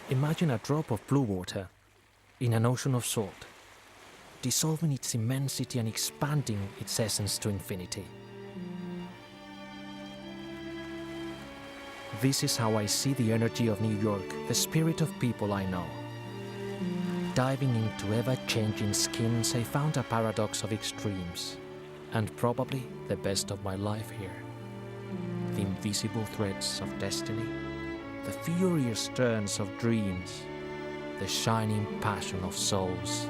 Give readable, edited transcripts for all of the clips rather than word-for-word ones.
Imagine a drop of blue water in an ocean of salt, dissolving its immensity and expanding its essence to infinity. This is how I see the energy of New York, the spirit of people I know. Diving into ever-changing skins, I found a paradox of extremes, and probably the best of my life here. The invisible threads of destiny, the furious turns of dreams, the shining passion of souls.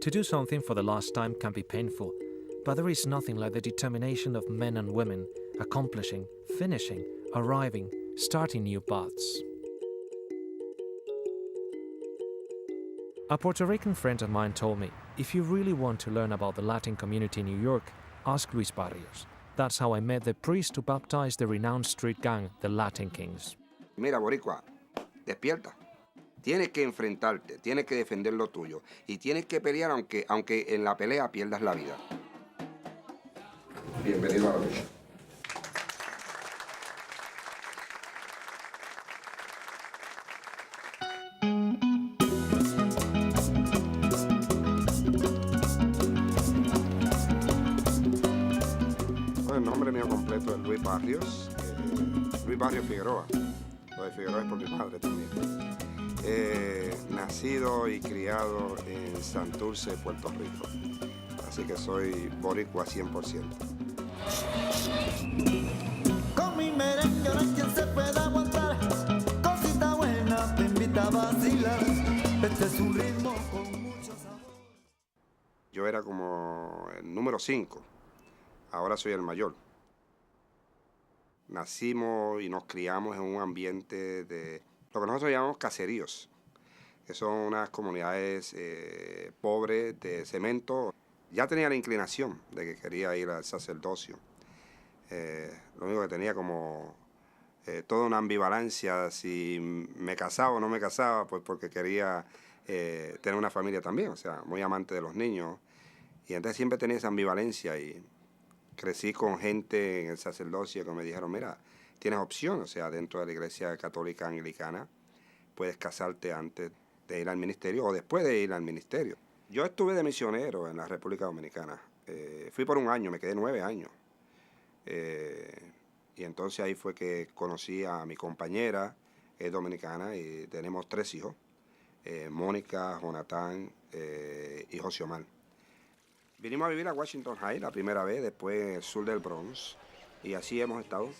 To do something for the last time can be painful, but there is nothing like the determination of men and women accomplishing, finishing, arriving, starting new paths. A Puerto Rican friend of mine told me, if you really want to learn about the Latin community in New York, ask Luis Barrios. That's how I met the priest who baptized the renowned street gang, the Latin Kings. Mira, boricua, despierta. Tienes que enfrentarte, tienes que defender lo tuyo y tienes que pelear aunque en la pelea pierdas la vida. Bienvenido a la lucha. El nombre mío completo es Luis Barrios, Luis Barrios Figueroa. Lo de Figueroa es por mi madre también. Nacido y criado en Santurce, Puerto Rico. Así que soy boricua 100%. Con mi merengue no hay quien se pueda aguantar. Cosita buena te invita a vacilar. Este es un ritmo con mucho sabor. Yo era como el número 5. Ahora soy el mayor. Nacimos y nos criamos en un ambiente de lo que nosotros llamamos caseríos, que son unas comunidades pobres de cemento. Ya tenía la inclinación de que quería ir al sacerdocio. Lo único que tenía como toda una ambivalencia, si me casaba o no me casaba, pues porque quería tener una familia también, o sea, muy amante de los niños. Y entonces siempre tenía esa ambivalencia y crecí con gente en el sacerdocio que me dijeron, mira, tienes opción, o sea, dentro de la iglesia católica anglicana, puedes casarte antes de ir al ministerio o después de ir al ministerio. Yo estuve de misionero en la República Dominicana. Fui por un año, me quedé 9 años. Y entonces ahí fue que conocí a mi compañera, es dominicana, y tenemos 3 hijos. Mónica, Jonathan y Josiomar. Vinimos a vivir a Washington Heights la primera vez, después el sur del Bronx. Y así hemos estado.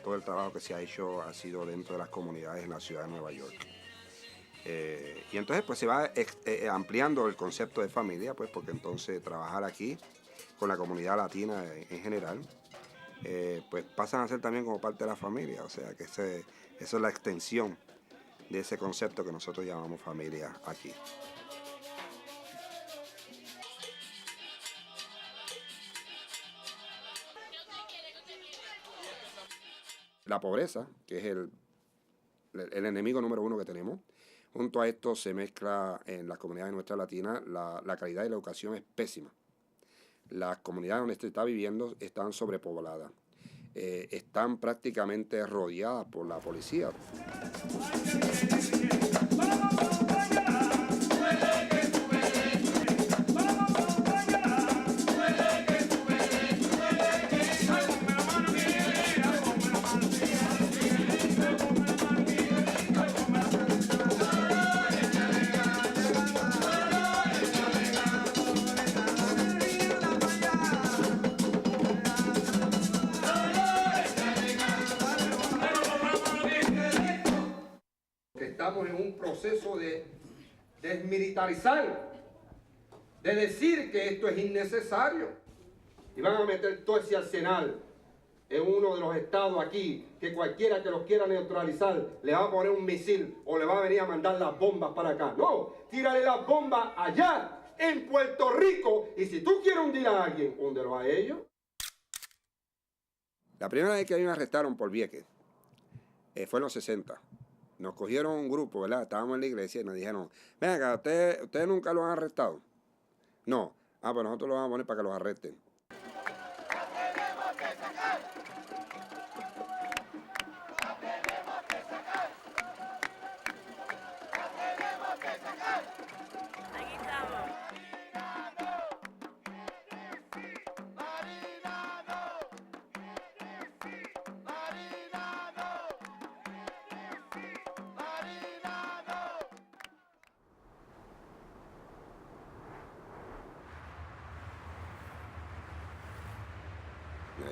Todo el trabajo que se ha hecho ha sido dentro de las comunidades en la ciudad de Nueva York. Y entonces pues se va ampliando el concepto de familia, pues porque entonces trabajar aquí con la comunidad latina en general, pues pasan a ser también como parte de la familia. O sea que eso es la extensión de ese concepto que nosotros llamamos familia aquí. La pobreza, que es el enemigo número 1 que tenemos, junto a esto se mezcla en las comunidades nuestras latinas, la calidad de la educación es pésima. Las comunidades donde se está viviendo están sobrepobladas, están prácticamente rodeadas por la policía. Estamos en un proceso de desmilitarizar, de decir que esto es innecesario. Y van a meter todo ese arsenal en uno de los estados aquí, que cualquiera que los quiera neutralizar le va a poner un misil o le va a venir a mandar las bombas para acá. No, tírale las bombas allá, en Puerto Rico, y si tú quieres hundir a alguien, húndelo a ellos. La primera vez que a mí me arrestaron por Vieques fue en los 60. Nos cogieron un grupo, ¿verdad? Estábamos en la iglesia y nos dijeron, venga, ¿ustedes nunca los han arrestado? No. Pues nosotros los vamos a poner para que los arresten.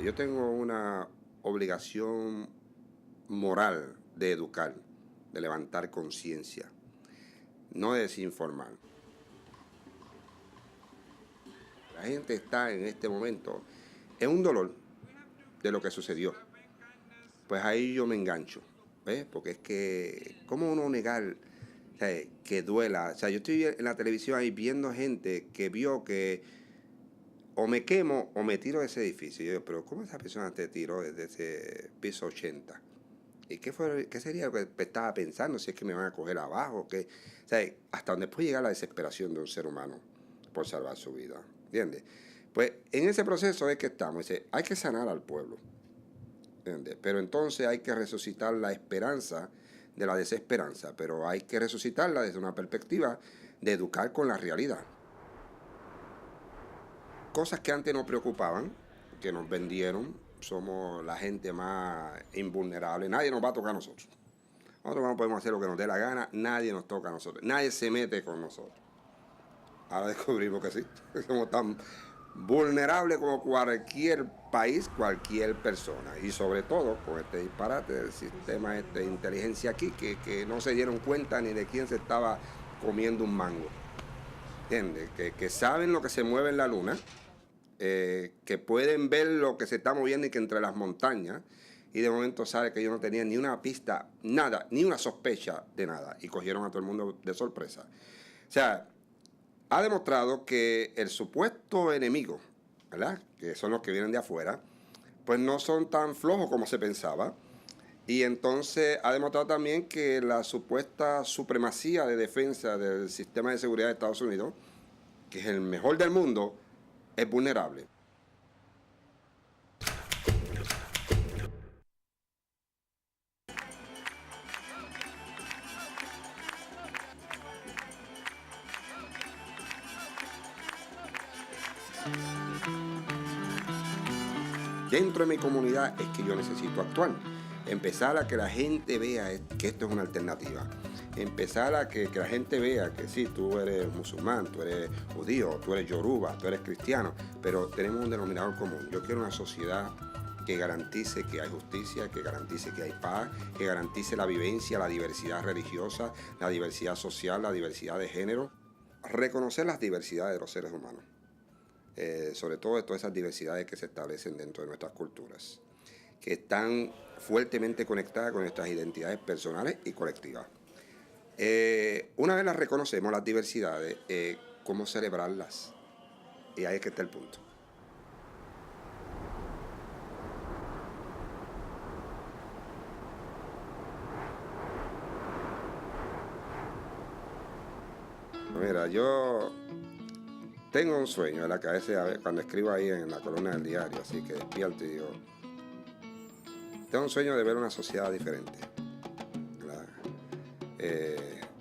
Yo tengo una obligación moral de educar, de levantar conciencia, no de desinformar. La gente está en este momento en un dolor de lo que sucedió. Pues ahí yo me engancho, ¿ves? Porque es que, ¿cómo uno negar, o sea, que duela? O sea, yo estoy en la televisión ahí viendo gente que vio que o me quemo o me tiro de ese edificio. Y yo digo, pero ¿cómo esa persona te tiró desde ese piso 80? ¿Y qué sería lo que estaba pensando? Si es que me van a coger abajo. O sea, hasta donde puede llegar la desesperación de un ser humano por salvar su vida. ¿Entiendes? Pues en ese proceso es que estamos. Hay que sanar al pueblo. ¿Entiendes? Pero entonces hay que resucitar la esperanza de la desesperanza. Pero hay que resucitarla desde una perspectiva de educar con la realidad. Cosas que antes nos preocupaban, que nos vendieron, somos la gente más invulnerable. Nadie nos va a tocar a nosotros. Nosotros no podemos hacer lo que nos dé la gana, nadie nos toca a nosotros, nadie se mete con nosotros. Ahora descubrimos que sí, somos tan vulnerables como cualquier país, cualquier persona. Y sobre todo con este disparate del sistema de inteligencia aquí, que no se dieron cuenta ni de quién se estaba comiendo un mango. ¿Entiendes? Que saben lo que se mueve en la luna. Que pueden ver lo que se está moviendo y que entre las montañas, y de momento sabe que yo no tenía ni una pista, nada, ni una sospecha de nada, y cogieron a todo el mundo de sorpresa. O sea, ha demostrado que el supuesto enemigo, ¿verdad?, que son los que vienen de afuera, pues no son tan flojos como se pensaba, y entonces ha demostrado también que la supuesta supremacía de defensa del sistema de seguridad de Estados Unidos, que es el mejor del mundo, es vulnerable. dentro de mi comunidad es que yo necesito actuar. Empezar a que la gente vea que esto es una alternativa. Empezar a que la gente vea que sí, tú eres musulmán, tú eres judío, tú eres yoruba, tú eres cristiano, pero tenemos un denominador común. Yo quiero una sociedad que garantice que hay justicia, que garantice que hay paz, que garantice la vivencia, la diversidad religiosa, la diversidad social, la diversidad de género. Reconocer las diversidades de los seres humanos, sobre todo todas esas diversidades que se establecen dentro de nuestras culturas, que están fuertemente conectadas con nuestras identidades personales y colectivas. Una vez las reconocemos, las diversidades, ¿cómo celebrarlas? Y ahí es que está el punto. Mira, yo tengo un sueño en la cabeza cuando escribo ahí en la columna del diario, así que despierto y digo, tengo un sueño de ver una sociedad diferente.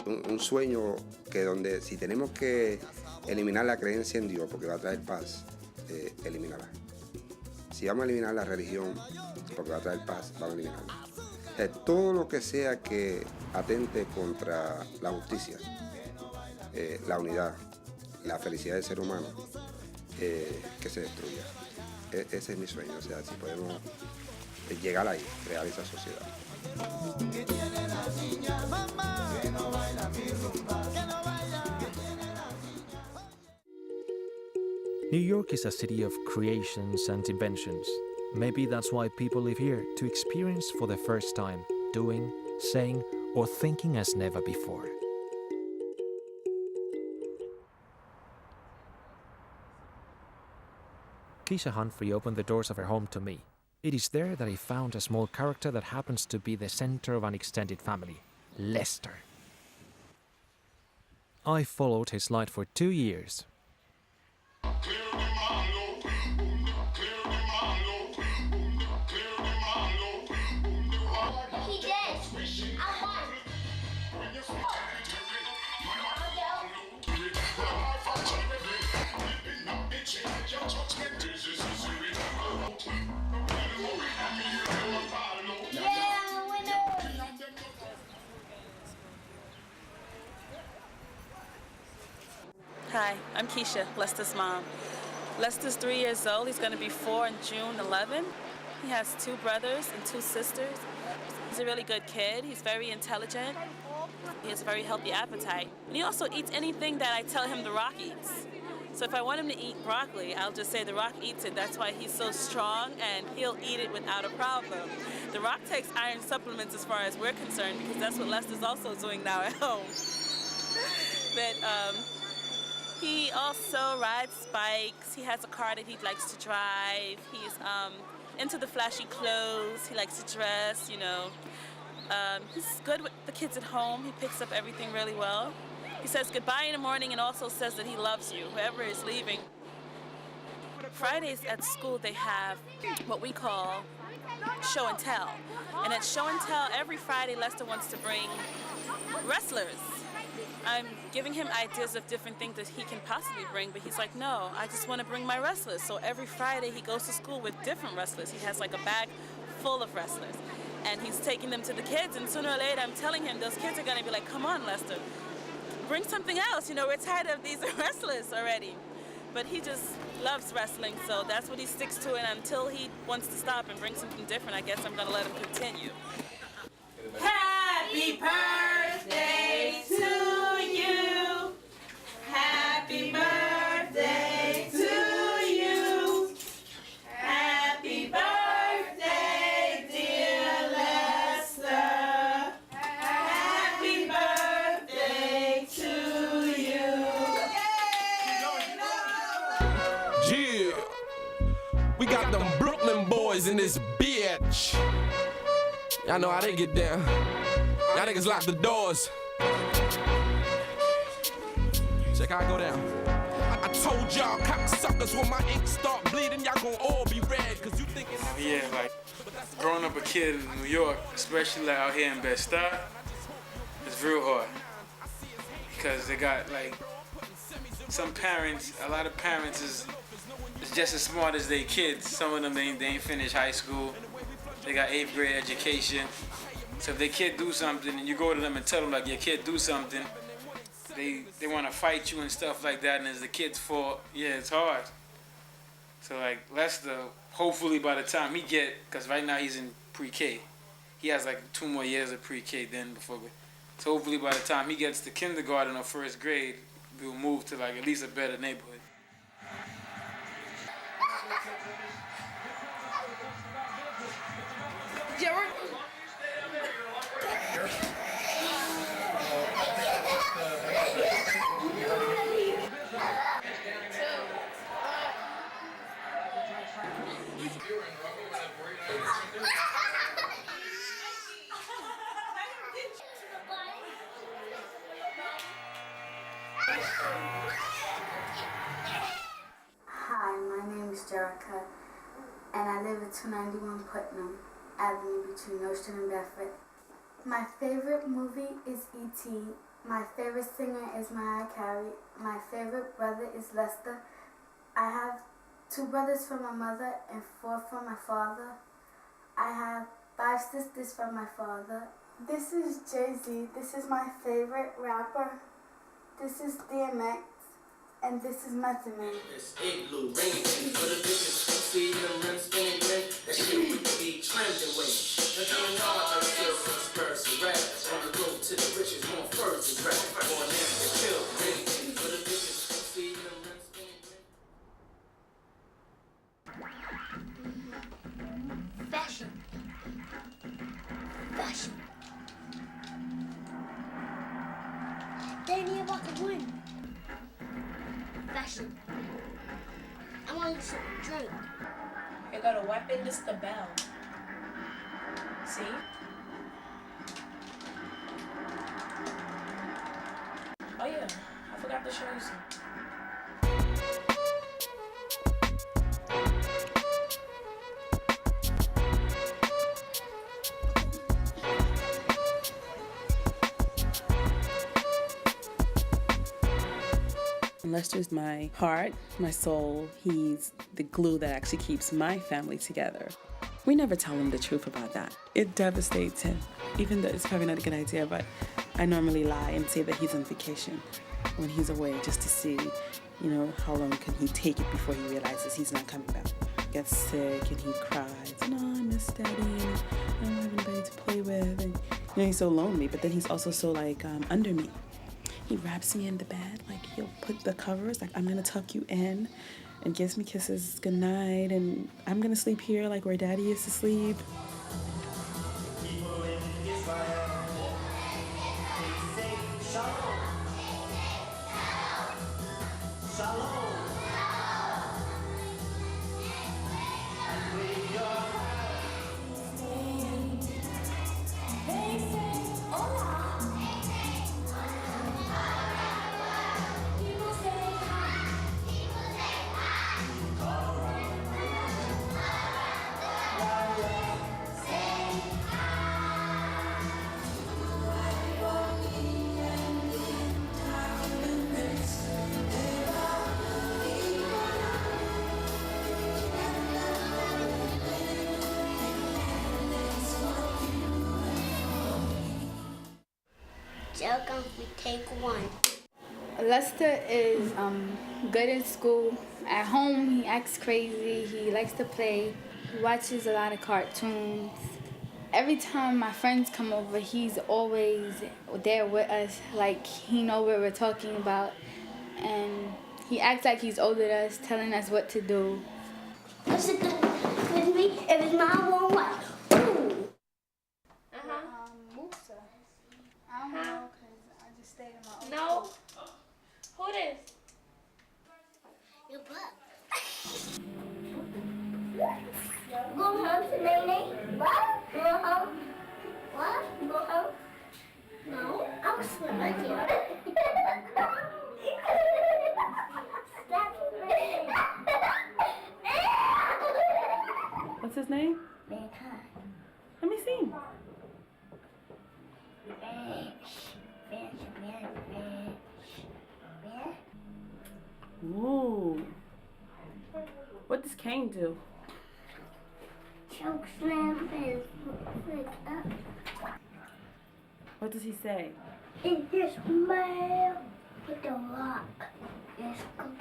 Un sueño que donde si tenemos que eliminar la creencia en Dios porque va a traer paz, eliminarla. Si vamos a eliminar la religión porque va a traer paz, vamos a eliminarla. Todo lo que sea que atente contra la justicia, la unidad, la felicidad del ser humano, que se destruya. Ese es mi sueño, o sea, si podemos llegar ahí, crear esa sociedad. New York is a city of creations and inventions. Maybe that's why people live here, to experience for the first time, doing, saying, or thinking as never before. Keisha Humphrey opened the doors of her home to me. It is there that I found a small character that happens to be the center of an extended family, Lester. I followed his life for 2 years. Hi, I'm Keisha, Lester's mom. Lester's 3 years old. He's going to be 4 on June 11. He has 2 brothers and 2 sisters. He's a really good kid. He's very intelligent. He has a very healthy appetite. And he also eats anything that I tell him The Rock eats. So if I want him to eat broccoli, I'll just say The Rock eats it. That's why he's so strong, and he'll eat it without a problem. The Rock takes iron supplements as far as we're concerned, because that's what Lester's also doing now at home. But he also rides bikes. He has a car that he likes to drive. He's into the flashy clothes. He likes to dress, you know. He's good with the kids at home. He picks up everything really well. He says goodbye in the morning and also says that he loves you, whoever is leaving. Fridays at school, they have what we call show and tell. And at show and tell, every Friday, Lester wants to bring wrestlers. I'm giving him ideas of different things that he can possibly bring, but he's like, no, I just want to bring my wrestlers. So every Friday he goes to school with different wrestlers. He has like a bag full of wrestlers. And he's taking them to the kids, and sooner or later I'm telling him those kids are going to be like, come on, Lester, bring something else. You know, we're tired of these wrestlers already. But he just loves wrestling, so that's what he sticks to, and until he wants to stop and bring something different, I guess I'm going to let him continue. Happy birthday to you. Happy birthday to you. Happy birthday, dear Lester. Happy birthday to you. Yeah, we got them Brooklyn boys in this bitch. Y'all know how they get down. Y'all niggas lock the doors. Check how I go down. I told y'all cocksuckers when my ink start bleeding, y'all gon' all be red, cause you thinking that. Yeah, like growing up a kid in New York, especially like out here in Bed-Stuy, it's real hard. Because they got like some parents, a lot of parents is is just as smart as they kids. Some of them, they ain't finished high school. They got 8th grade education. So if their kid do something and you go to them and tell them like your kid do something, they want to fight you and stuff like that, and it's the kid's fault. Yeah, it's hard. So like Lester, hopefully by the time he get, because right now he's in pre-K, he has like 2 more years of pre-K then before. So hopefully by the time he gets to kindergarten or 1st grade, we'll move to like at least a better neighborhood. Hi, my name is Jerica, and I live at 291 Putnam Avenue between Ocean and Bedford. My favorite movie is E.T. My favorite singer is Mariah Carey. My favorite brother is Lester. I have 2 brothers from my mother and 4 from my father. I have 5 sisters from my father. This is Jay-Z. This is my favorite rapper. This is DMX. And this is Method Man. It's igloo, rainy for the bitches who see them rims spinning rim. That shit would be trending with. But you know I still some spurs and rap. On the road to the riches, more furs and rap. Going in to kill, rainy for the bitches who see them rims spinning rim. Fashion. Fashion. Danny about to win. Fashion. I want some drink. You got a weapon, this the bell. See? Oh yeah, I forgot to show you something. Lester's my heart, my soul. He's the glue that actually keeps my family together. We never tell him the truth about that. It devastates him, even though it's probably not a good idea, but I normally lie and say that he's on vacation when he's away just to see, you know, how long can he take it before he realizes he's not coming back. Gets sick and he cries, and I miss Daddy, and I don't have anybody to play with, and you know, he's so lonely, but then he's also so like under me. He wraps me in the bed, like he'll put the covers, like I'm gonna tuck you in, and gives me kisses goodnight, and I'm gonna sleep here like where Daddy used to sleep. Joke we take 1. Lester is good in school. At home, he acts crazy. He likes to play. He watches a lot of cartoons. Every time my friends come over, he's always there with us. Like, he knows what we're talking about. And he acts like he's older than us, telling us what to do. Is it with me? If it's my one, what? Ooh. Musa. I don't know, because I just stayed in my own No. school. Who this? Your butt. Go home to Nene. What? Go home. What? Go home. No, I was swimming right here. Stop swimming. What's his name? Mankind. Let me see. Ooh. What does cane do? Choke slam and like up. What does he say? It just smell with the rock is cooking.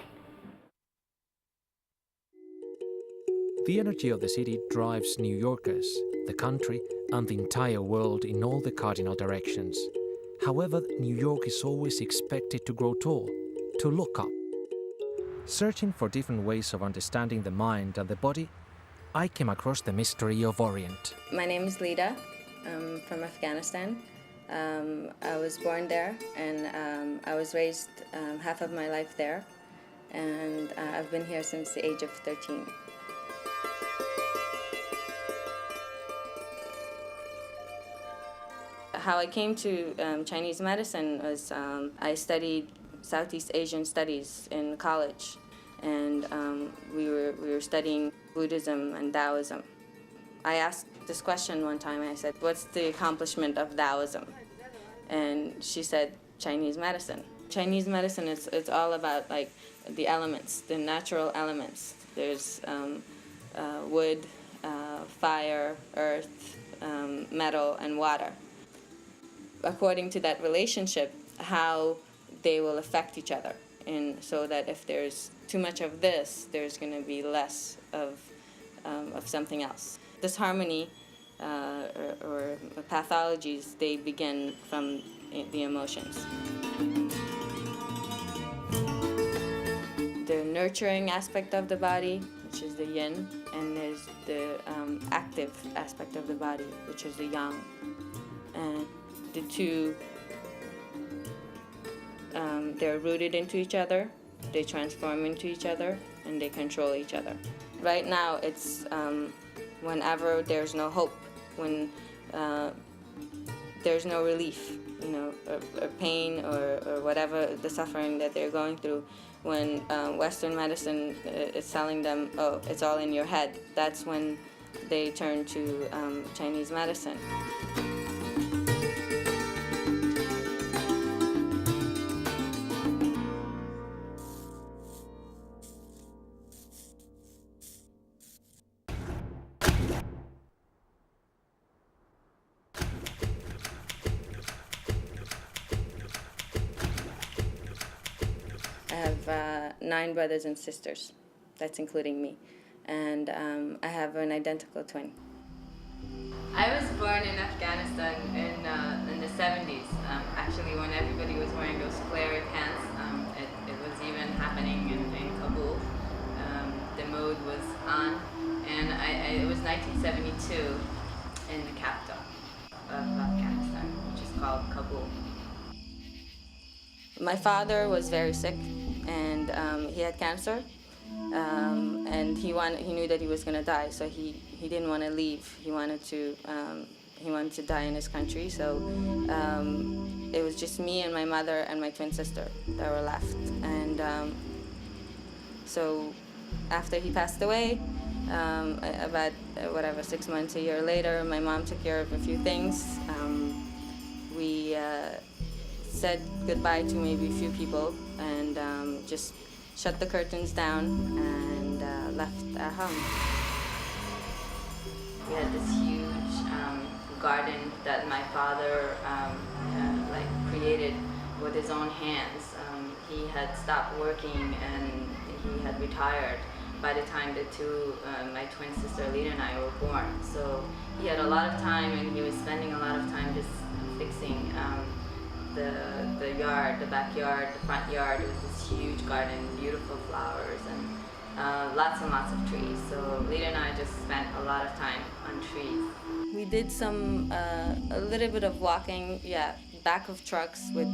The energy of the city drives New Yorkers, the country, and the entire world in all the cardinal directions. However, New York is always expected to grow tall, to look up. Searching for different ways of understanding the mind and the body, I came across the mystery of Orient. My name is Lida. I'm from Afghanistan. I was born there, and I was raised half of my life there, and I've been here since the age of 13. How I came to Chinese medicine was I studied Southeast Asian studies in college, and we were studying Buddhism and Taoism. I asked this question one time, and I said, "What's the accomplishment of Taoism?" And she said, "Chinese medicine." Chinese medicine it's all about like the elements, the natural elements. There's wood, fire, earth, metal, and water. According to that relationship, how they will affect each other, and so that if there's too much of this, there's going to be less of something else. This harmony or pathologies, they begin from the emotions. The nurturing aspect of the body, which is the yin, and there's the active aspect of the body, which is the yang. And the two, they're rooted into each other, they transform into each other, and they control each other. Right now, it's whenever there's no hope, when there's no relief, or pain or whatever the suffering that they're going through, when Western medicine is telling them, oh, it's all in your head, that's when they turn to Chinese medicine. I have 9 brothers and sisters. That's including me. And I have an identical twin. I was born in Afghanistan in the 70s. Actually, when everybody was wearing those flare pants, it was even happening in Kabul. The mode was on. And it was 1972 in the capital of Afghanistan, which is called Kabul. My father was very sick, and he had cancer, and he knew that he was going to die, so he didn't want to leave. He wanted to die in his country. So it was just me and my mother and my twin sister that were left. And so after he passed away, about 6 months, a year later, my mom took care of a few things. We said goodbye to maybe a few people, and just shut the curtains down and left our home. We had this huge garden that my father created with his own hands. He had stopped working and he had retired by the time my twin sister Lita and I were born. So he had a lot of time, and he was spending a lot of time just fixing the yard, the backyard, the front yard. It was this huge garden, beautiful flowers, and lots and lots of trees. So Lita and I just spent a lot of time on trees. We did a little bit of walking, back of trucks with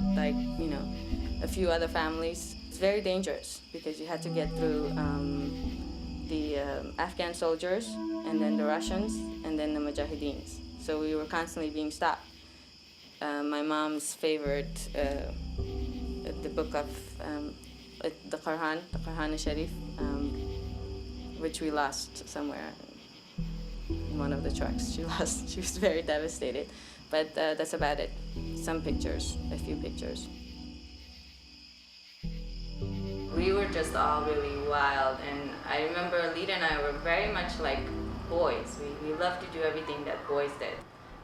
a few other families. It's very dangerous because you had to get through the Afghan soldiers, and then the Russians, and then the Mujahideens. So we were constantly being stopped. My mom's favorite, the book of the Quran Sharif, which we lost somewhere in one of the trucks. She was very devastated. But that's about it. Some pictures, a few pictures. We were just all really wild, and I remember Lita and I were very much like boys. We loved to do everything that boys did.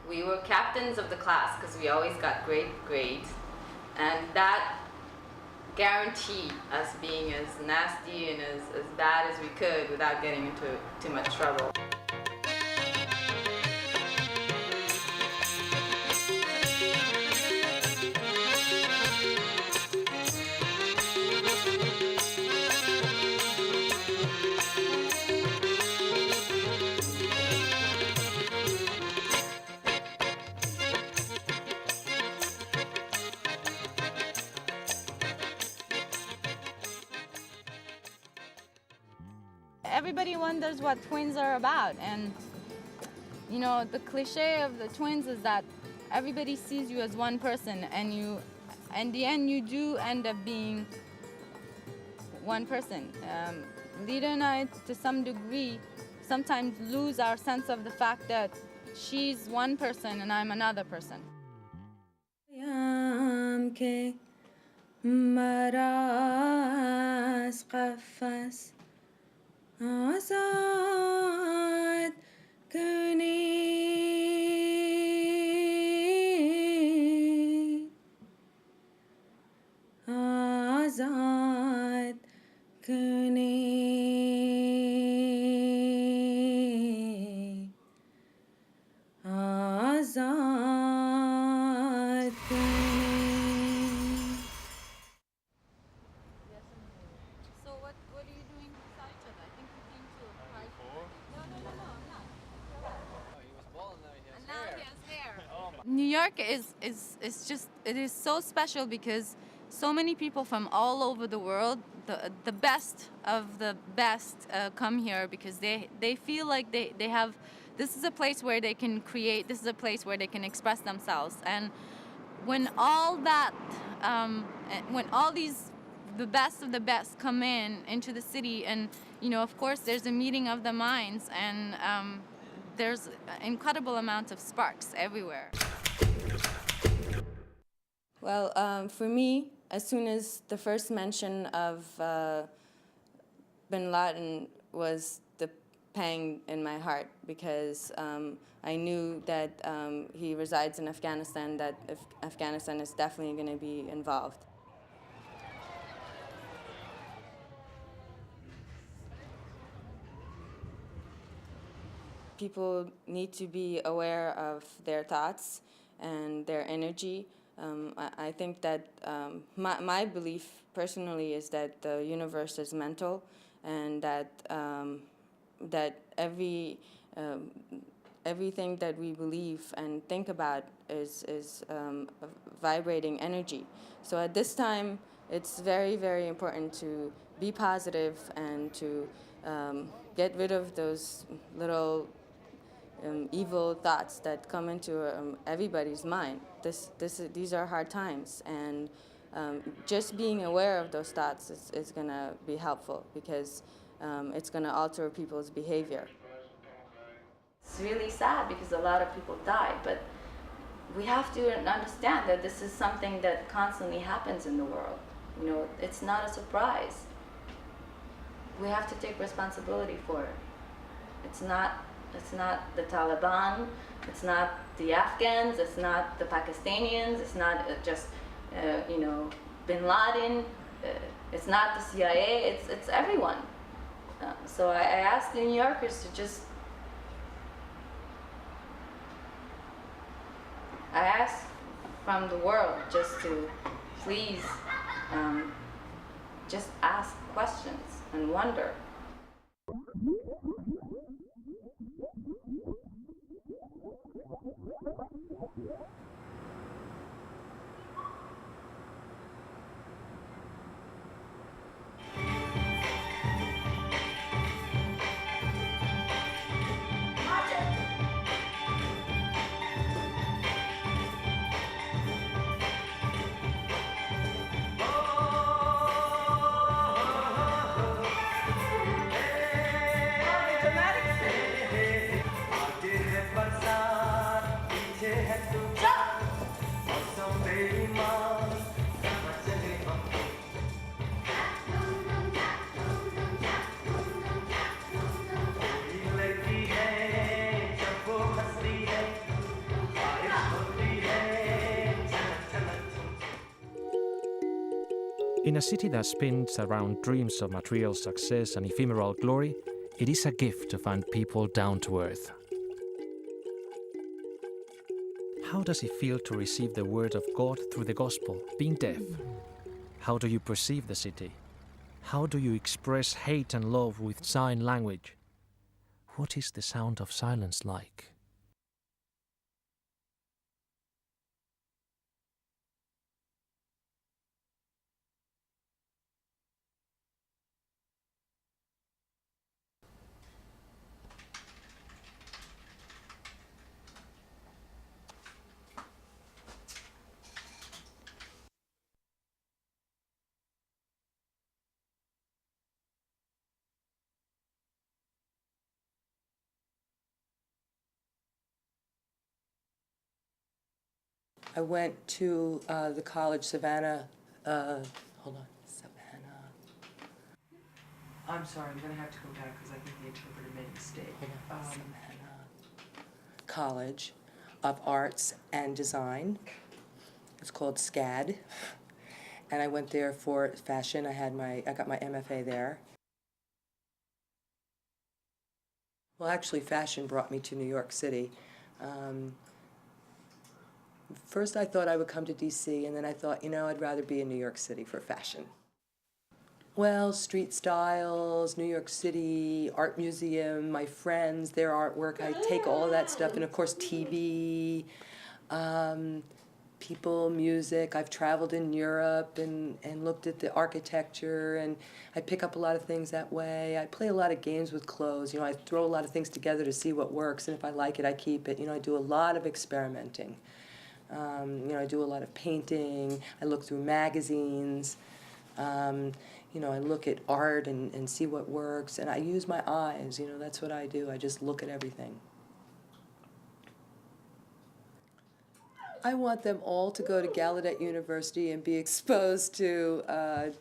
We were captains of the class because we always got great grades, and that guaranteed us being as nasty and as bad as we could without getting into too much trouble. Everybody wonders what twins are about, and you know, the cliche of the twins is that everybody sees you as one person, and you, in the end, you do end up being one person. Lita and I, to some degree, sometimes lose our sense of the fact that she's one person and I'm another person. آزاد کنی آزاد کنی آزاد کنی. So what are you doing beside each other? I think you've been to a pride. No, I'm not. Oh, he was bald, now he has And now hair. he has hair. Oh my. New York is just, it is so special because so many people from all over the world, the best of the best come here because they feel like they have, this is a place where they can create, this is a place where they can express themselves. And when all that, when all these, the best of the best come into the city, and you know, of course there's a meeting of the minds, and there's incredible amounts of sparks everywhere. Well, for me, as soon as the first mention of bin Laden was the pang in my heart, because I knew that he resides in Afghanistan, that Afghanistan is definitely going to be involved. People need to be aware of their thoughts and their energy. I think that my belief personally is that the universe is mental, and that that everything that we believe and think about is vibrating energy. So at this time, it's very, very important to be positive and to get rid of those little evil thoughts that come into everybody's mind. These are hard times, and just being aware of those thoughts is going to be helpful, because it's going to alter people's behavior. It's really sad because a lot of people died, but we have to understand that this is something that constantly happens in the world. You know, it's not a surprise. We have to take responsibility for it. It's not the Taliban, it's not the Afghans, it's not the Pakistanians, it's not just you know, bin Laden, it's not the CIA, it's everyone. So I asked the New Yorkers to just, I asked from the world just to please just ask questions and wonder. In a city that spins around dreams of material success and ephemeral glory, it is a gift to find people down to earth. How does it feel to receive the word of God through the gospel, being deaf? How do you perceive the city? How do you express hate and love with sign language? What is the sound of silence like? I went to the college, Savannah, Savannah. I'm sorry, I'm gonna have to go back because I think the interpreter made a mistake. Savannah College of Arts and Design. It's called SCAD. And I went there for fashion. I got my MFA there. Well, actually, fashion brought me to New York City. First I thought I would come to DC, and then I thought, I'd rather be in New York City for fashion. Well, street styles, New York City, art museum, my friends, their artwork, I take all of that stuff, and of course TV, people, music. I've traveled in Europe and looked at the architecture, and I pick up a lot of things that way. I play a lot of games with clothes. I throw a lot of things together to see what works, and if I like it, I keep it. I do a lot of experimenting. I do a lot of painting. I look through magazines. I look at art and see what works, and I use my eyes. That's what I do. I just look at everything. I want them all to go to Gallaudet University and be exposed to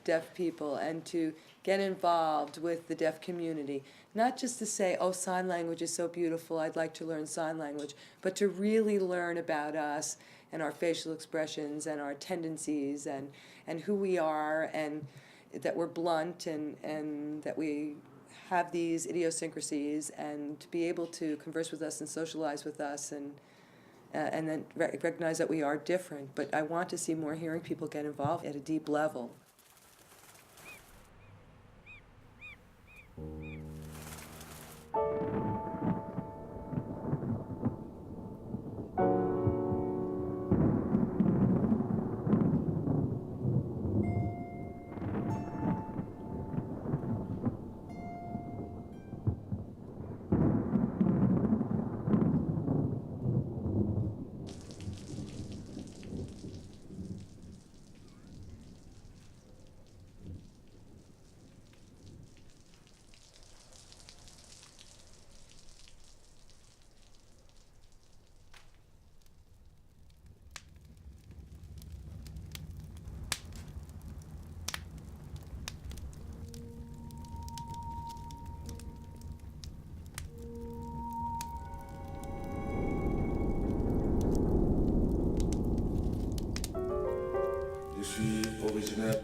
deaf people and to get involved with the deaf community. Not just to say, oh, sign language is so beautiful, I'd like to learn sign language, but to really learn about us and our facial expressions and our tendencies and who we are, and that we're blunt and that we have these idiosyncrasies, and to be able to converse with us and socialize with us, and then recognize that we are different. But I want to see more hearing people get involved at a deep level. Original.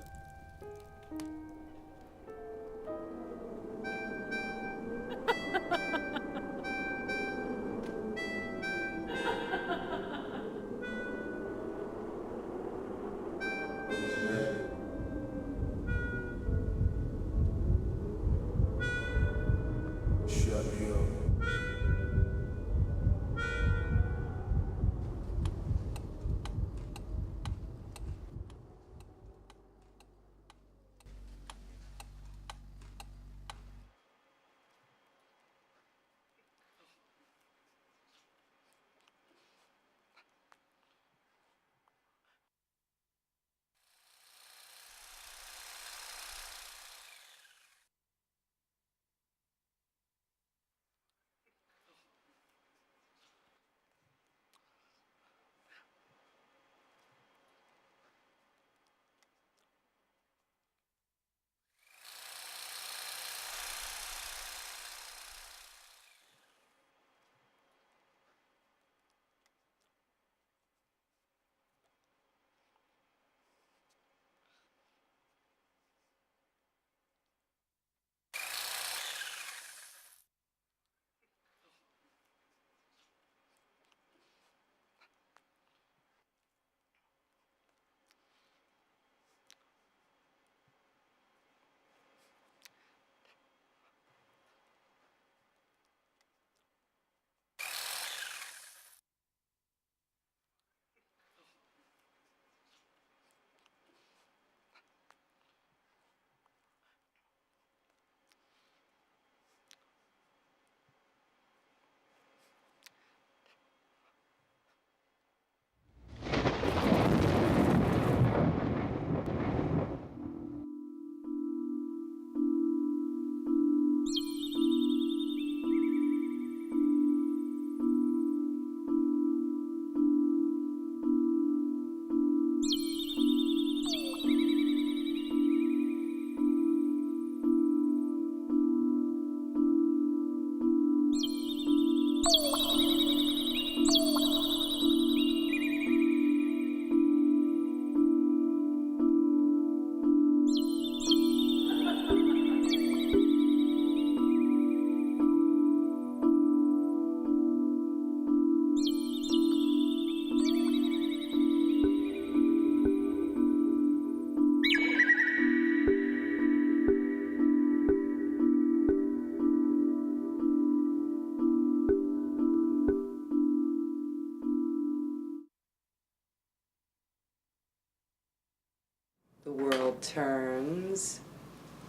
turns,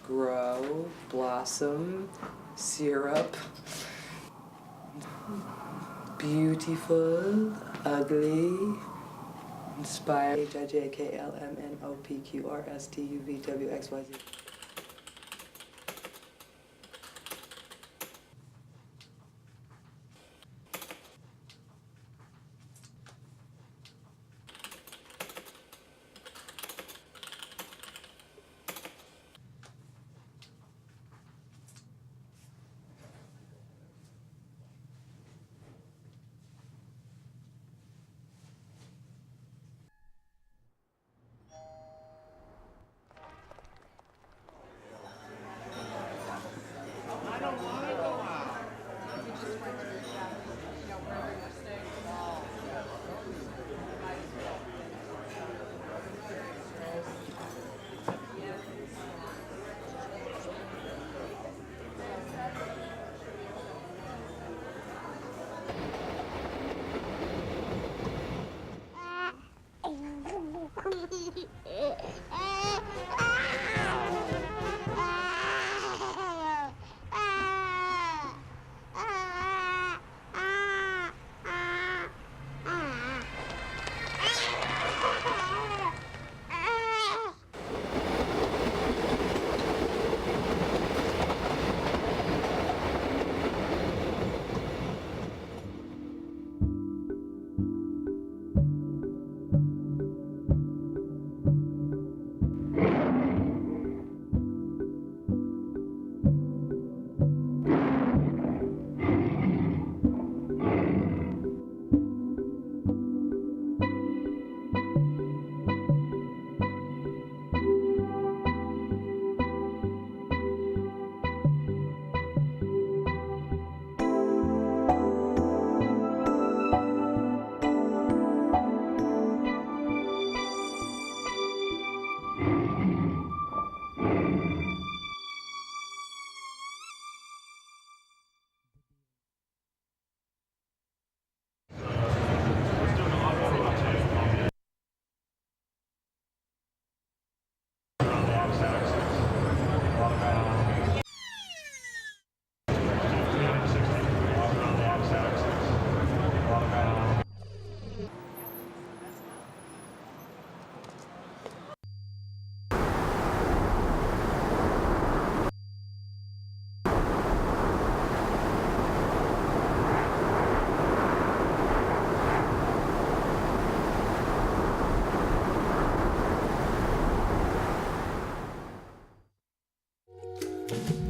grow, blossom, syrup, beautiful, ugly, inspired, HIJKLMNOPQRSTUVWXYZ.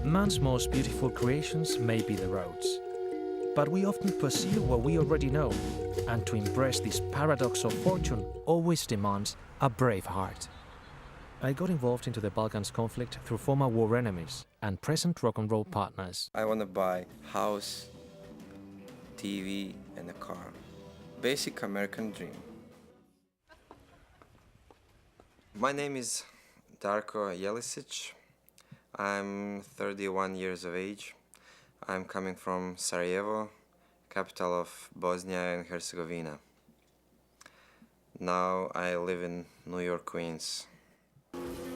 Man's most beautiful creations may be the roads, but we often pursue what we already know, and to embrace this paradox of fortune always demands a brave heart. I got involved into the Balkans conflict through former war enemies and present rock and roll partners. I want to buy house, TV, and a car. Basic American dream. My name is Darko Jelisic. I'm 31 years of age. I'm coming from Sarajevo, capital of Bosnia and Herzegovina. Now I live in New York, Queens.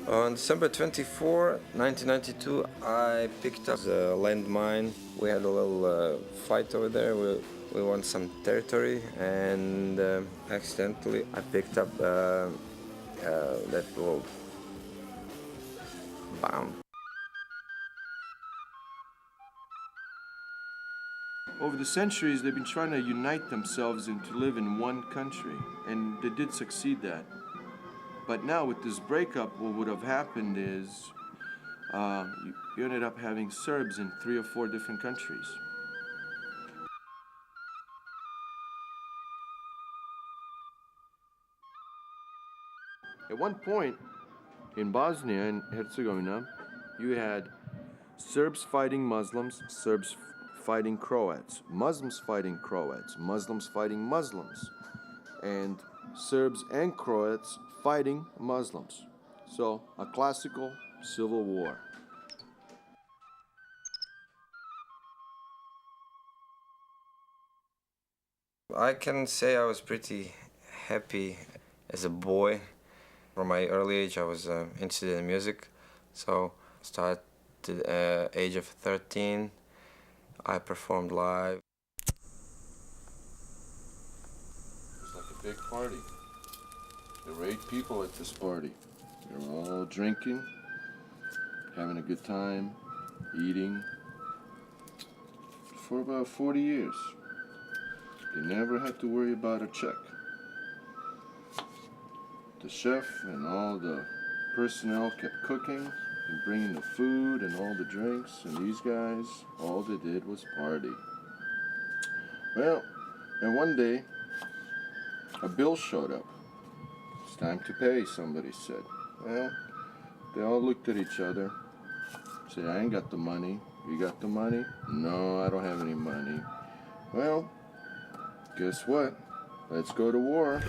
On December 24, 1992, I picked up a landmine. We had a little fight over there. We won some territory, and accidentally I picked up that little bomb. Over the centuries, they've been trying to unite themselves and to live in one country, and they did succeed that. But now with this breakup, what would have happened is you ended up having Serbs in 3 or 4 different countries. At one point in Bosnia and Herzegovina, you had Serbs fighting Muslims, Serbs fighting Croats, Muslims fighting Croats, Muslims fighting Muslims, and Serbs and Croats fighting Muslims. So, a classical civil war. I can say I was pretty happy as a boy. From my early age, I was interested in music, so started at the age of 13. I performed live. It's like a big party. There were 8 people at this party. They were all drinking, having a good time, eating. For about 40 years. They never had to worry about a check. The chef and all the personnel kept cooking and bringing the food and all the drinks, and these guys, all they did was party. Well, and one day, a bill showed up. It's time to pay, somebody said. Well, they all looked at each other, said, I ain't got the money. You got the money? No, I don't have any money. Well, guess what? Let's go to war.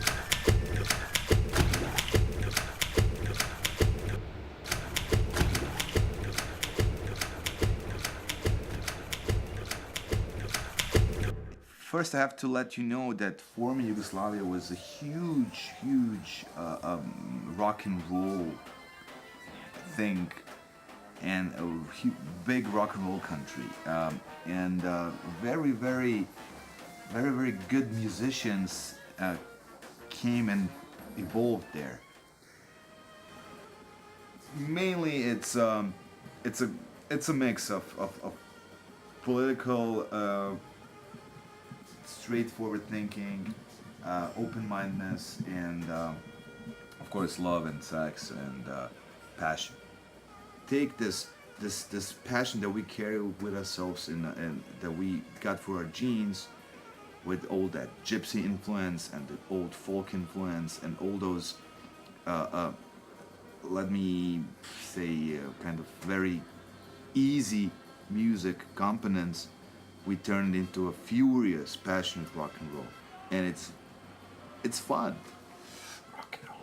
First, I have to let you know that former Yugoslavia was a huge rock and roll thing, and a big rock and roll country, and very good musicians came and evolved there. Mainly, it's a mix of political. Straightforward thinking, open-mindedness, and of course love and sex and passion. Take this passion that we carry with ourselves and that we got through our genes, with all that gypsy influence and the old folk influence and all those, let me say, kind of very easy music components. We turned it into a furious, passionate rock and roll, and it's fun. Rock and roll.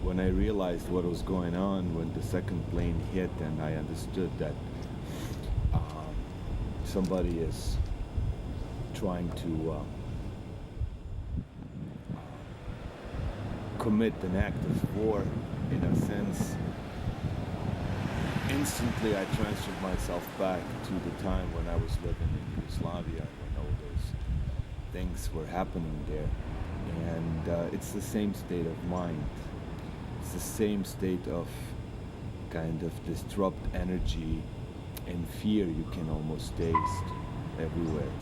When I realized what was going on when the second plane hit, and I understood that somebody is trying to commit an act of war, in a sense, instantly I transferred myself back to the time when I was living in Yugoslavia, when all those things were happening there. And it's the same state of mind. It's the same state of kind of disrupt energy and fear you can almost taste everywhere.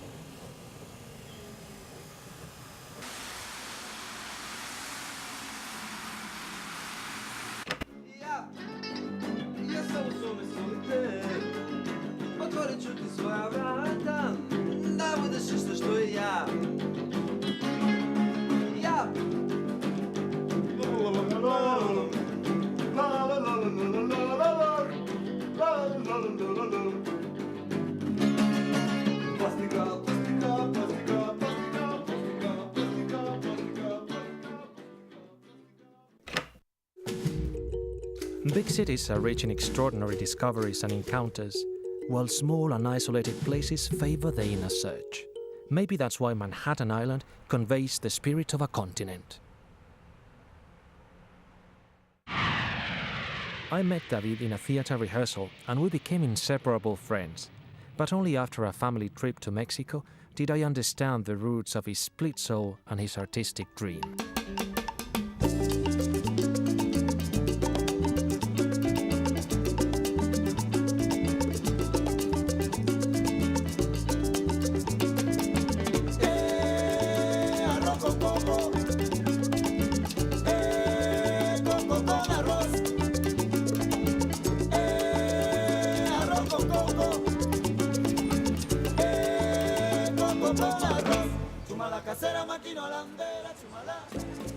Big cities are rich in extraordinary discoveries and encounters, while small and isolated places favor the inner search. Maybe that's why Manhattan Island conveys the spirit of a continent. I met David in a theater rehearsal and we became inseparable friends. But only after a family trip to Mexico did I understand the roots of his split soul and his artistic dream.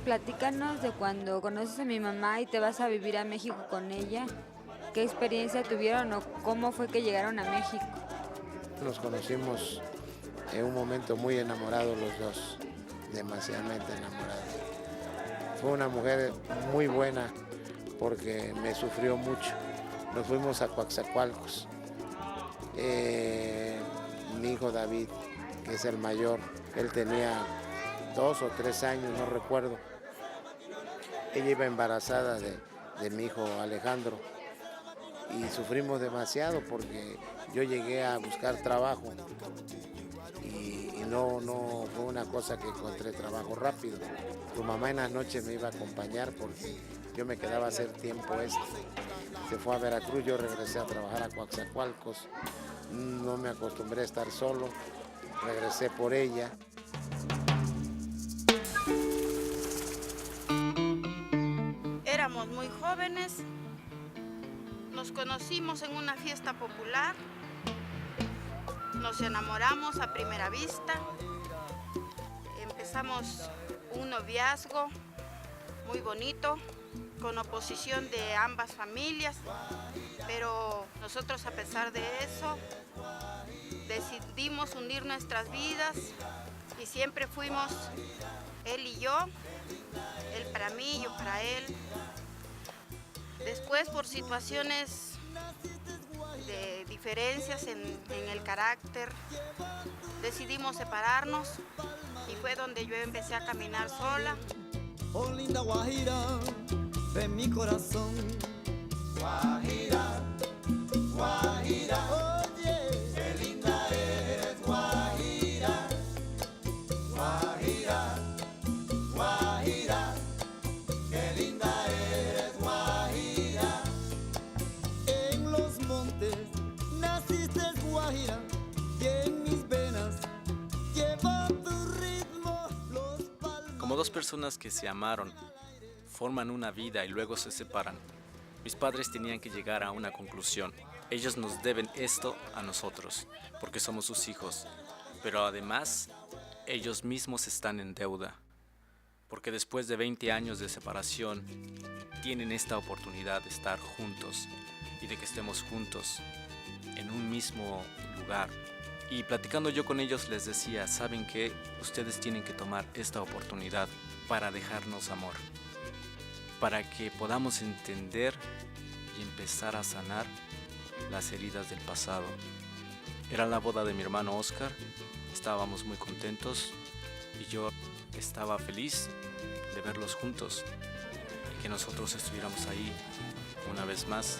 Platícanos de cuando conoces a mi mamá y te vas a vivir a México con ella. ¿Qué experiencia tuvieron o cómo fue que llegaron a México? Nos conocimos en un momento muy enamorados los dos, demasiadamente enamorados. Fue una mujer muy buena porque me sufrió mucho. Nos fuimos a Coatzacoalcos. Mi hijo David, que es el mayor, él tenía 2 o 3 años, no recuerdo. Ella iba embarazada de mi hijo Alejandro y sufrimos demasiado porque yo llegué a buscar trabajo y no fue una cosa que encontré trabajo rápido. Tu mamá en las noches me iba a acompañar porque yo me quedaba a hacer tiempo Se fue a Veracruz, yo regresé a trabajar a Coatzacoalcos. No me acostumbré a estar solo, regresé por ella. Éramos muy jóvenes, nos conocimos en una fiesta popular, nos enamoramos a primera vista, empezamos un noviazgo muy bonito, con oposición de ambas familias, pero nosotros a pesar de eso decidimos unir nuestras vidas y siempre fuimos él y yo, él para mí, yo para él. Después, por situaciones de diferencias en el carácter, decidimos separarnos y fue donde yo empecé a caminar sola. Oh, linda Guajira, de mi corazón. Guajira, Guajira, oye, qué linda eres, Guajira. Guajira, Guajira, qué linda eres, Guajira. En los montes naciste, Guajira, y en mis venas lleva tu ritmo los palmas. Como dos personas que se amaron, forman una vida y luego se separan, mis padres tenían que llegar a una conclusión. Ellos nos deben esto a nosotros, porque somos sus hijos, pero además ellos mismos están en deuda, porque después de 20 años de separación tienen esta oportunidad de estar juntos y de que estemos juntos en un mismo lugar. Y platicando yo con ellos les decía, ¿saben qué? Ustedes tienen que tomar esta oportunidad para dejarnos amor, para que podamos entender y empezar a sanar las heridas del pasado. Era la boda de mi hermano Oscar, estábamos muy contentos y yo estaba feliz de verlos juntos y que nosotros estuviéramos ahí una vez más.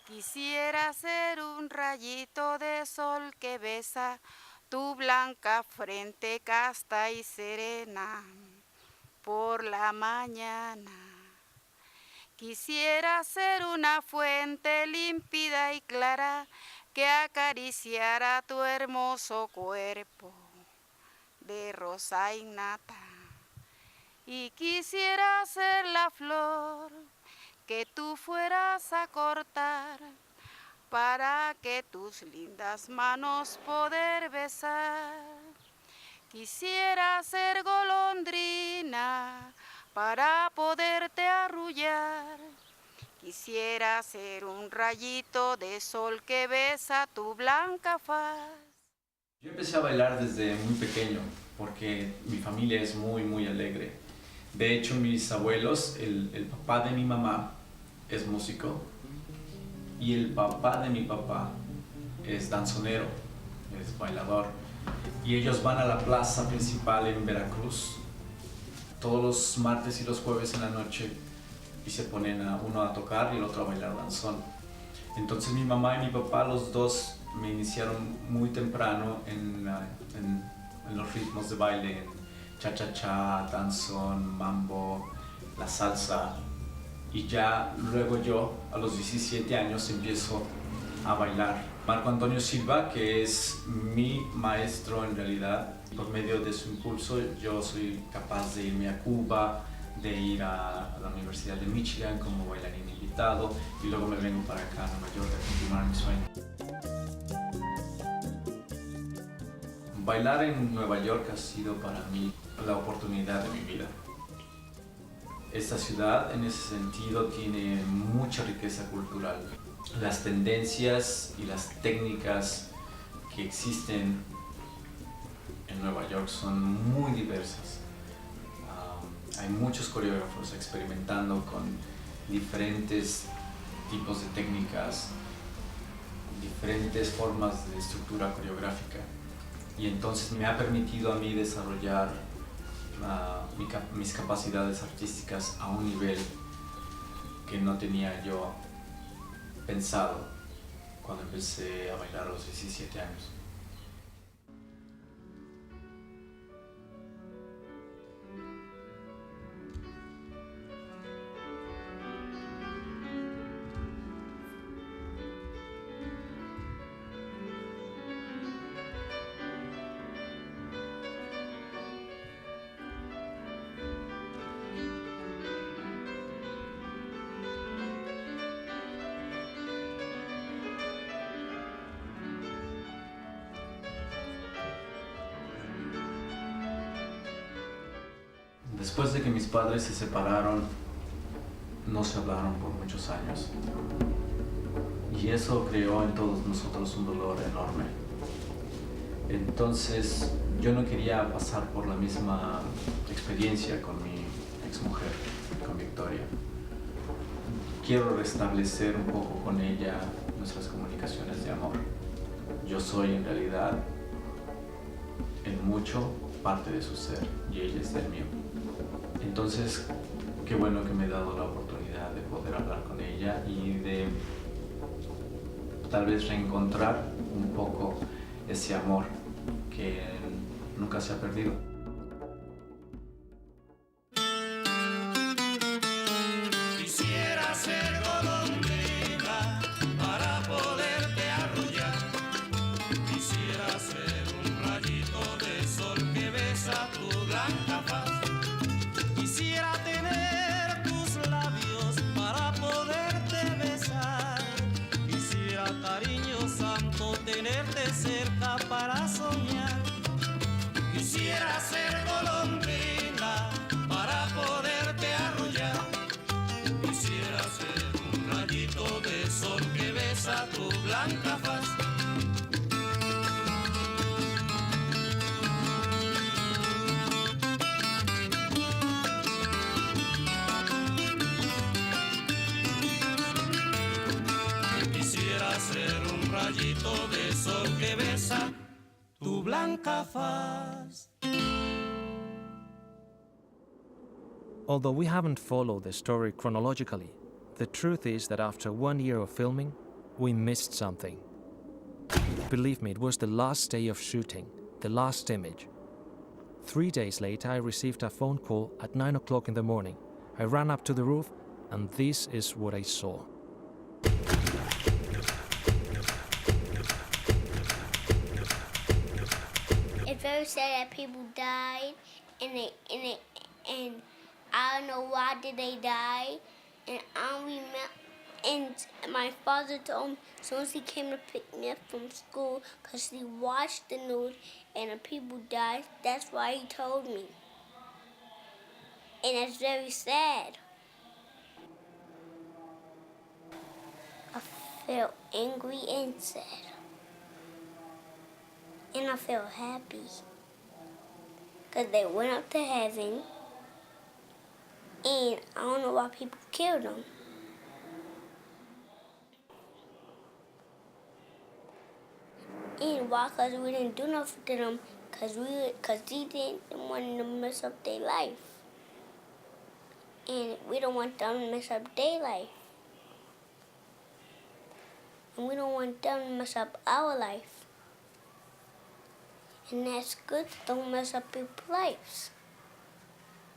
Quisiera ser un rayito de sol que besa tu blanca frente casta y serena por la mañana. Quisiera ser una fuente límpida y clara que acariciara tu hermoso cuerpo de rosa innata. Y quisiera ser la flor que tú fueras a cortar para que tus lindas manos poder besar. Quisiera ser golondrina para poderte arrullar. Quisiera ser un rayito de sol que besa tu blanca faz. Yo empecé a bailar desde muy pequeño porque mi familia es muy alegre. De hecho, mis abuelos, el papá de mi mamá es músico y el papá de mi papá es danzonero, es bailador. Y ellos van a la plaza principal en Veracruz todos los martes y los jueves en la noche y se ponen uno a tocar y el otro a bailar danzón. Entonces mi mamá y mi papá, los dos, me iniciaron muy temprano en los ritmos de baile, en cha-cha-cha, danzón, mambo, la salsa. Y ya luego yo, a los 17 años, empiezo a bailar. Marco Antonio Silva, que es mi maestro en realidad, por medio de su impulso yo soy capaz de irme a Cuba, de ir a la Universidad de Michigan como bailarín invitado y luego me vengo para acá a Nueva York a continuar mi sueño. Bailar en Nueva York ha sido para mí la oportunidad de mi vida. Esta ciudad en ese sentido tiene mucha riqueza cultural. Las tendencias y las técnicas que existen en Nueva York son muy diversas. Hay muchos coreógrafos experimentando con diferentes tipos de técnicas, diferentes formas de estructura coreográfica. Y entonces me ha permitido a mí desarrollar mis capacidades artísticas a un nivel que no tenía yo pensado cuando empecé a bailar a los 17 años. Después de que mis padres se separaron, no se hablaron por muchos años. Y eso creó en todos nosotros un dolor enorme. Entonces, yo no quería pasar por la misma experiencia con mi exmujer, con Victoria. Quiero restablecer un poco con ella nuestras comunicaciones de amor. Yo soy en realidad, en mucho, parte de su ser y ella es del mío. Entonces, qué bueno que me he dado la oportunidad de poder hablar con ella y de tal vez reencontrar un poco ese amor que nunca se ha perdido. Quisiera ser golondrina para poderte arrullar. Quisiera ser un rayito de sol que besa tu blanca faz. Quisiera tener tus labios para poderte besar. Quisiera, cariño santo, tenerte cerca para soñar. Quisiera ser golondrina para poderte arrullar. Quisiera ser un rayito de sol que besa tu blanca faz. Quisiera ser un rayito de sol que besa tu blanca faz. Although we haven't followed the story chronologically, the truth is that after 1 year of filming, we missed something. Believe me, it was the last day of shooting, the last image. 3 days later, I received a phone call at 9 o'clock in the morning. I ran up to the roof, and this is what I saw. It's very sad that people died, and I don't know why did they die, and I don't remember. And my father told me as soon as he came to pick me up from school, because he watched the news and the people died. That's why he told me, and it's very sad. I felt angry and sad. And I felt happy because they went up to heaven, and I don't know why people killed them. And why? Because we didn't do nothing to them, because they didn't want to mess up their life. And we don't want them to mess up their life. And we don't want them to mess up our life. And that's good, don't mess up people's lives.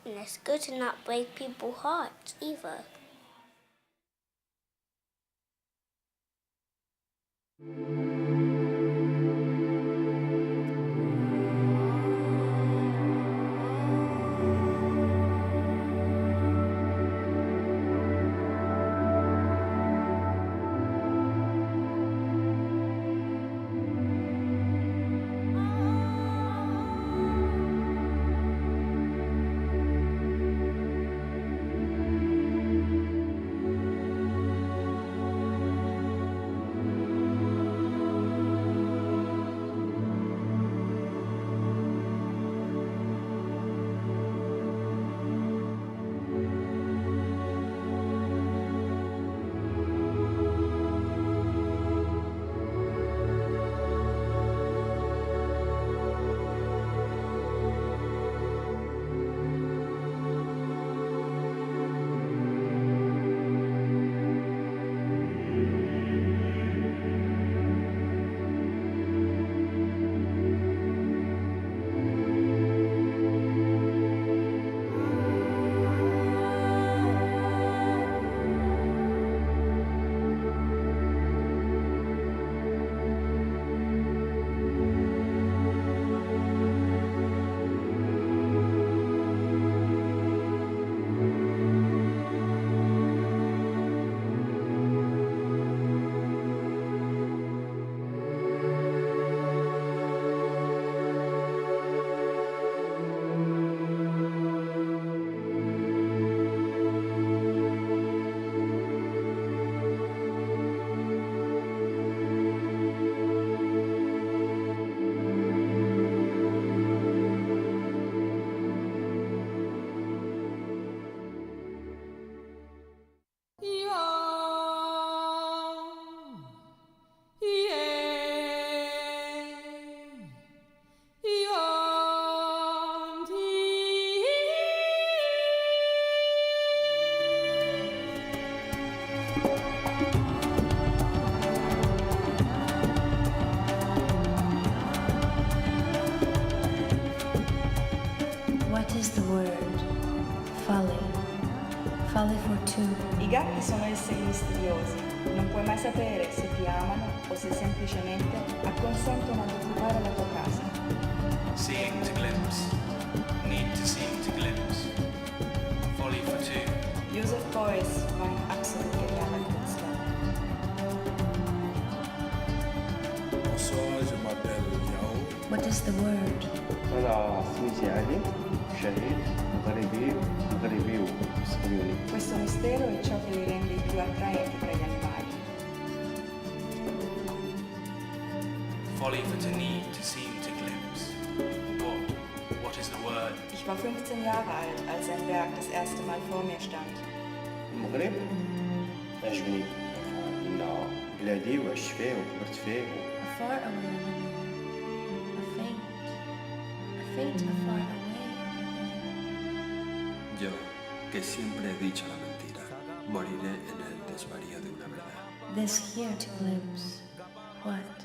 And it's good to not break people's hearts either. What is the word? Folly. Folly for two. I gatti sono esseri misteriosi. Non puoi mai sapere se ti amano o se semplicemente acconsentono ad occupare la tua casa. Seeing to glimpse, need to seem to glimpse. Folly for two. Joseph Beuys war ein absolut genialer Künstler. Bonsoir, je m'appelle Yao. What is the word? أنا اسمي علي شهيد مغربي وسوري. Questo mistero è ciò che li rende i più attraenti tra gli animali. Folly for to need to seem to glimpse. What is the word? Ich war 15 Jahre alt, als sein Werk das erste Mal vor mir stand. المغرب عجبني إنه بلادي وعشت فيه وكبرت فيه. Far away, a faint afar away. Yo, que siempre he dicho la mentira, moriré en el desvarío de una verdad. This here to glimpse. What?